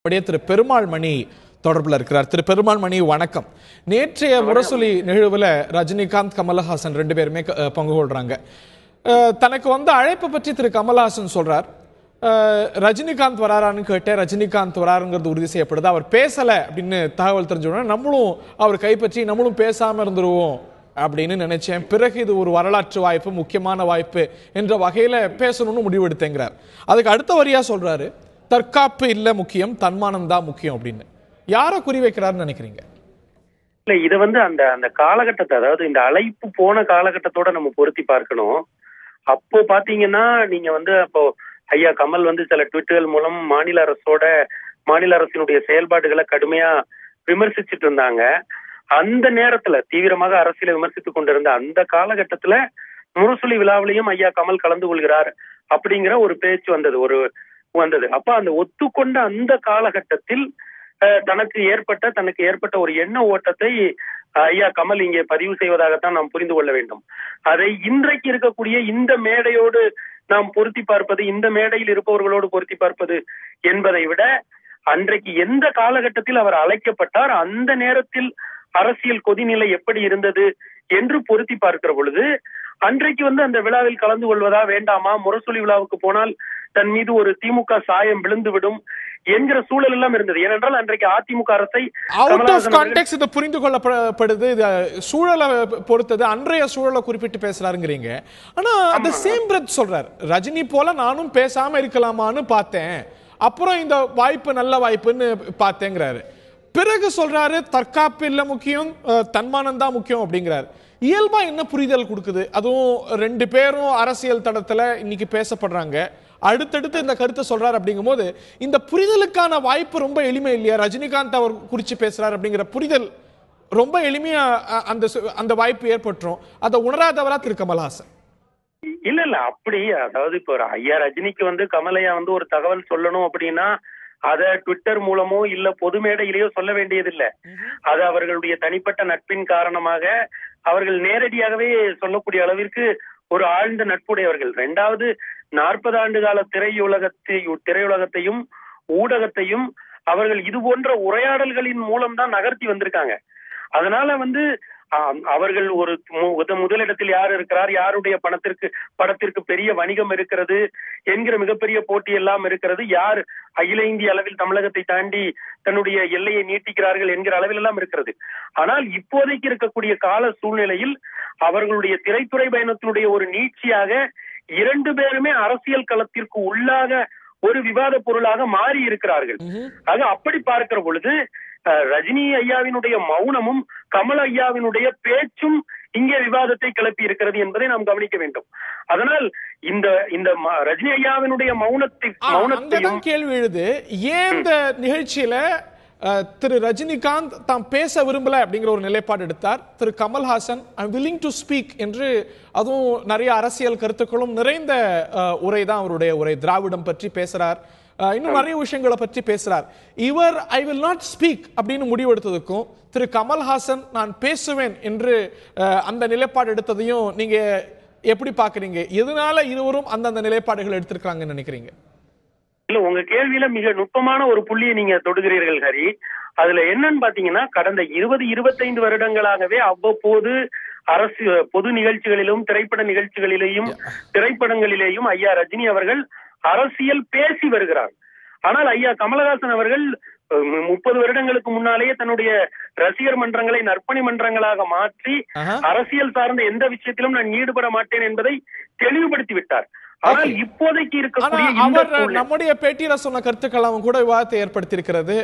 திரு பெருமாள் மணி தொடர்பில் இருக்கிறார். திரு பெருமாள் மணி, வணக்கம். நேற்றைய முரசொலி நிகழ்வுல ரஜினிகாந்த் கமலஹாசன் ரெண்டு பேருமே பங்கு கொள்றாங்க. தனக்கு வந்த அழைப்பு பற்றி திரு கமலஹாசன் சொல்றார், ரஜினிகாந்த் வராரான்னு கேட்டேன், ரஜினிகாந்த் வராருங்கிறது உறுதி செய்யப்படுது, அவர் பேசல அப்படின்னு தகவல் தெரிஞ்சோன்னா நம்மளும் அவர் கைப்பற்றி நம்மளும் பேசாம இருந்துருவோம் அப்படின்னு நினைச்சேன். பிறகு இது ஒரு வரலாற்று வாய்ப்பு, முக்கியமான வாய்ப்பு என்ற வகையில பேசணும்னு முடிவெடுத்தேங்கிறார். அதுக்கு அடுத்த வரியா சொல்றாரு, தற்காப்பு இல்ல முக்கியம், தன்மானம் தான் முக்கியம் அப்படின்னு. யாரை குறி வைக்கிறாருன்னு நினைக்கிறீங்க? இல்ல, இதை அந்த அந்த காலகட்டத்தை, அதாவது இந்த அழைப்பு போன காலகட்டத்தோட நம்ம பொருத்தி பார்க்கணும். அப்போ பாத்தீங்கன்னா நீங்க அப்போ ஐயா கமல் சில ட்விட்டுகள் மூலம் மாநில அரசினுடைய செயல்பாடுகளை கடுமையா விமர்சிச்சுட்டு இருந்தாங்க. அந்த நேரத்துல தீவிரமாக அரசியலை விமர்சித்துக் கொண்டிருந்த அந்த காலகட்டத்துல முரசொலி விழாவிலையும் ஐயா கமல் கலந்து கொள்கிறார் அப்படிங்கிற ஒரு பேச்சு வந்தது. அப்ப அந்த ஒத்துக்கொண்ட அந்த காலகட்டத்தில் தனக்கு ஏற்பட்ட ஒரு எண்ண ஓட்டத்தை ஐயா கமல் இங்கே பதிவு செய்வதாகத்தான் நாம் புரிந்து கொள்ள வேண்டும். அதை இன்றைக்கு இருக்கக்கூடிய இந்த மேடையோடு நாம் பொருத்தி பார்ப்பது, இந்த மேடையில் இருப்பவர்களோடு பொருத்தி பார்ப்பது என்பதை விட, அன்றைக்கு எந்த காலகட்டத்தில் அவர் அழைக்கப்பட்டார், அந்த நேரத்தில் அரசியல் கொதிநிலை எப்படி இருந்தது என்று பொருத்தி பார்க்கிற பொழுது, அன்றைக்கு அந்த விழாவில் கலந்து கொள்வதா வேண்டாமா, முரசொலி விழாவுக்கு போனால் தன் மீது ஒரு திமுக சாயம் விழுந்துவிடும் என்கிற சூழல் எல்லாம் இருந்தது. ஏனென்றால் அன்றைக்கு அதிமுக அரசை புரிந்து கொள்ளப்படுது, சூழலை பொறுத்தது, அன்றைய சூழலை குறிப்பிட்டு பேசுறாருங்கிறீங்க. ஆனா அந்த சேம் பிரெத் சொல்றாரு, ரஜினி போல நானும் பேசாம இருக்கலாமான்னு பார்த்தேன், அப்புறம் இந்த வாய்ப்பு நல்ல வாய்ப்புன்னு பார்த்தேங்கிறாரு. பிறகு சொல்றாரு தற்காப்பு இல்ல முக்கியம், தன்மானம் தான் முக்கியம் அப்படிங்கிறாரு. இயல்பா என்ன புரிதல் கொடுக்குது? அதுவும் ரெண்டு பேரும் அரசியல் தடத்துல இன்னைக்கு பேசப்படுறாங்க, அடுத்தடுத்து இந்த கருத்தை சொல்றாரு. அப்படிங்கும் போது இந்த புரிதலுக்கான வாய்ப்பு ரொம்ப எளிமை இல்லையா? ரஜினிகாந்த் அவர் குறிச்சு பேசுறாரு அப்படிங்கிற புரிதல் ரொம்ப எளிமையா அந்த வாய்ப்பு ஏற்பட்டுரும். அதை உணராதவரா திரு கமல்ஹாசன்? இல்ல அப்படி, அதாவது இப்போ ஐயா ரஜினிக்கு கமலையா ஒரு தகவல் சொல்லணும் அப்படின்னா அத ட்விட்டர் மூலமோ இல்ல பொது மேடையிலேயோ சொல்ல வேண்டியதில்லை. அது அவர்களுடைய தனிப்பட்ட நட்பின் காரணமாக அவர்கள் நேரடியாகவே சொல்லக்கூடிய அளவிற்கு ஒரு ஆழ்ந்த நட்புடையவர்கள். 2வது, 40 ஆண்டு கால திரையுலகத்தையும் ஊடகத்தையும் அவர்கள் இது போன்ற உரையாடல்களின் மூலம் தான் நகர்த்தி வந்திருக்காங்க. அதனால அவர்கள் ஒரு முதலிடத்தில் யார் இருக்கிறார், யாருடைய படத்திற்கு பெரிய வணிகம் இருக்கிறது என்கிற மிகப்பெரிய போட்டி எல்லாம் இருக்கிறது, யார் அகில இந்திய அளவில் தமிழகத்தை தாண்டி தன்னுடைய எல்லையை நீட்டிக்கிறார்கள் என்கிற அளவில் எல்லாம் இருக்கிறது. ஆனால் இப்போதைக்கு இருக்கக்கூடிய கால சூழ்நிலையில் அவர்களுடைய திரைத்துறை பயணத்தினுடைய ஒரு நீட்சியாக 2 பேருமே அரசியல் களத்திற்கு உள்ளாக ஒரு விவாத பொருளாக மாறி இருக்கிறார்கள். ஆக அப்படி பார்க்கிற பொழுது ரஜினி ஐயாவினுடைய மௌனமும் கமல் ஐயாவினுடைய பேச்சும் இங்கே விவாதத்தை கிளப்பி இருக்கிறது என்பதை நாம் கவனிக்க வேண்டும். அதனால் இந்த ரஜினி ஐயாவினுடைய மௌனத்தையும் கேள்வி எழுது, ஏன் இந்த நிகழ்ச்சியில திரு ரஜினிகாந்த் தாம் பேச விரும்பல அப்படிங்கிற ஒரு நிலைப்பாடு எடுத்தார். திரு Kamal Haasan I am willing to speak என்று, அதுவும் நிறைய அரசியல் கருத்துக்களும் நிறைந்த உரை தான் அவருடைய உரை. திராவிடம் பற்றி பேசுறார், இன்னும் நிறைய விஷயங்களை பற்றி பேசுறார். இவர் ஐ வில் நாட் ஸ்பீக் அப்படின்னு முடிவெடுத்ததுக்கும் திரு கமல்ஹாசன் நான் பேசுவேன் என்று அந்த நிலைப்பாடு எடுத்ததையும் நீங்க எப்படி பாக்குறீங்க? எதனால இருவரும் அந்தந்த நிலைப்பாடுகள் எடுத்திருக்காங்கன்னு நினைக்கிறீங்க? இல்ல, உங்க கேள்வியில மிக நுட்பமான ஒரு புள்ளியை நீங்க தொடுகிறீர்கள் ஹரி. அதுல என்னன்னு பாத்தீங்கன்னா, கடந்த 20-25 வருடங்களாகவே அவ்வப்போது அரசு பொது நிகழ்ச்சிகளிலும் திரைப்படங்களிலேயும் ஐயா ரஜினி அவர்கள் அரசியல் பேசி வருகிறார். ஆனால் ஐயா கமலஹாசன் அவர்கள் 30 வருடங்களுக்கு முன்னாலேயே தன்னுடைய ரசிகர் மன்றங்களை நற்பணி மன்றங்களாக மாற்றி அரசியல் சார்ந்த எந்த விஷயத்திலும் நான் ஈடுபட மாட்டேன் என்பதை தெளிவுபடுத்தி விட்டார். ஆனால் இப்போதைக்கு இருக்கக்கூடிய நம்முடைய பேட்டியில சொன்ன கருத்துக்கள் கூட விவாதத்தை ஏற்படுத்தி இருக்கிறது.